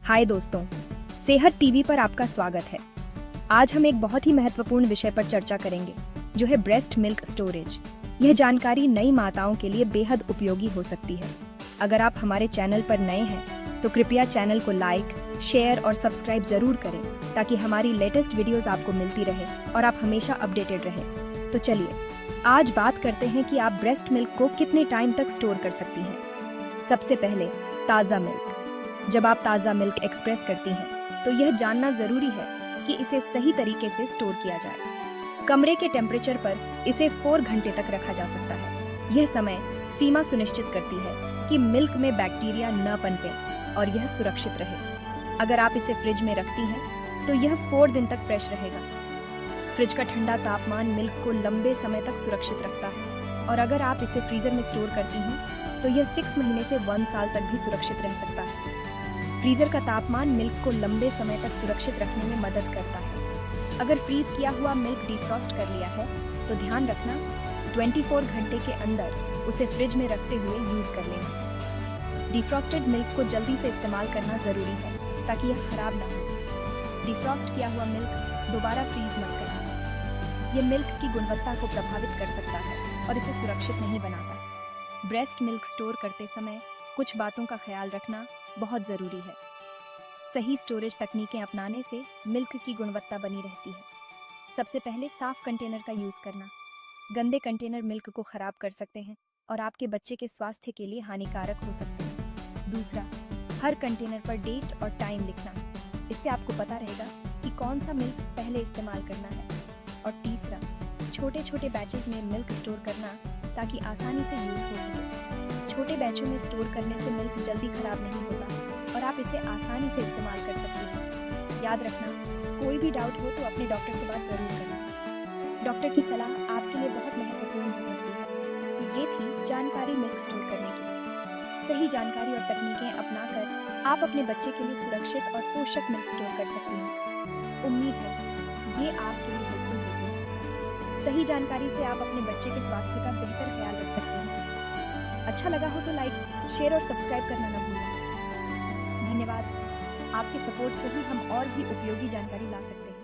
हाय दोस्तों, सेहत टीवी पर आपका स्वागत है। आज हम एक बहुत ही महत्वपूर्ण विषय पर चर्चा करेंगे, जो है ब्रेस्ट मिल्क स्टोरेज। यह जानकारी नई माताओं के लिए बेहद उपयोगी हो सकती है। अगर आप हमारे चैनल पर नए हैं, तो कृपया चैनल को लाइक, शेयर और सब्सक्राइब जरूर करें, ताकि हमारी लेटेस्ट वीडियोस आपको मिलती रहे और आप हमेशा अपडेटेड रहें। तो चलिए, आज बात करते हैं कि आप ब्रेस्ट मिल्क को कितने टाइम तक स्टोर कर सकती हैं। सबसे पहले, ताज़ा मिल्क। जब आप ताज़ा मिल्क एक्सप्रेस करती हैं, तो यह जानना ज़रूरी है कि इसे सही तरीके से स्टोर किया जाए। कमरे के टेम्परेचर पर इसे 4 घंटे तक रखा जा सकता है। यह समय सीमा सुनिश्चित करती है कि मिल्क में बैक्टीरिया न पनपे और यह सुरक्षित रहे। अगर आप इसे फ्रिज में रखती हैं, तो यह 4 दिन तक फ्रेश रहेगा। फ्रिज का ठंडा तापमान मिल्क को लंबे समय तक सुरक्षित रखता है, और अगर आप इसे फ्रीजर में स्टोर करती हैं, तो यह 6 महीने से 1 साल तक भी सुरक्षित रह सकता है। फ्रीजर का तापमान मिल्क को लंबे समय तक सुरक्षित रखने में मदद करता है। अगर फ्रीज किया हुआ मिल्क डिफ्रॉस्ट कर लिया है, तो ध्यान रखना 24 घंटे के अंदर उसे फ्रिज में रखते हुए यूज कर लेना। डिफ्रॉस्टेड मिल्क को जल्दी से इस्तेमाल करना जरूरी है, ताकि यह खराब ना हो। डिफ्रॉस्ट किया हुआ मिल्क दोबारा फ्रीज मत करना। यह मिल्क की गुणवत्ता को प्रभावित कर सकता है और इसे सुरक्षित नहीं बनाता। ब्रेस्ट मिल्क स्टोर करते समय कुछ बातों का ख्याल रखना बहुत ज़रूरी है। सही स्टोरेज तकनीकें अपनाने से मिल्क की गुणवत्ता बनी रहती है। सबसे पहले, साफ कंटेनर का यूज़ करना। गंदे कंटेनर मिल्क को ख़राब कर सकते हैं और आपके बच्चे के स्वास्थ्य के लिए हानिकारक हो सकते हैं। दूसरा, हर कंटेनर पर डेट और टाइम लिखना। इससे आपको पता रहेगा कि कौन सा मिल्क पहले इस्तेमाल करना है। और तीसरा, छोटे छोटे बैचेस में मिल्क स्टोर करना, ताकि आसानी से यूज़ हो सके। छोटे बैचों में स्टोर करने से मिल्क जल्दी खराब नहीं होता और आप इसे आसानी से इस्तेमाल कर सकते हैं। याद रखना, कोई भी डाउट हो तो अपने डॉक्टर से बात जरूर करना। डॉक्टर की सलाह आपके लिए बहुत महत्वपूर्ण हो सकती है। तो ये थी जानकारी मिल्क स्टोर करने की। सही जानकारी और तकनीकें अपनाकर आप अपने बच्चे के लिए सुरक्षित और पोषक मिल्क स्टोर कर सकते हैं। उम्मीद है ये आपके लिए हेल्पफुल होगी। सही जानकारी से आप अपने बच्चे के स्वास्थ्य का बेहतर ख्याल रख सकते हैं। अच्छा लगा हो तो लाइक, शेयर और सब्सक्राइब करना न भूलना। धन्यवाद। आपके सपोर्ट से ही हम और भी उपयोगी जानकारी ला सकते हैं।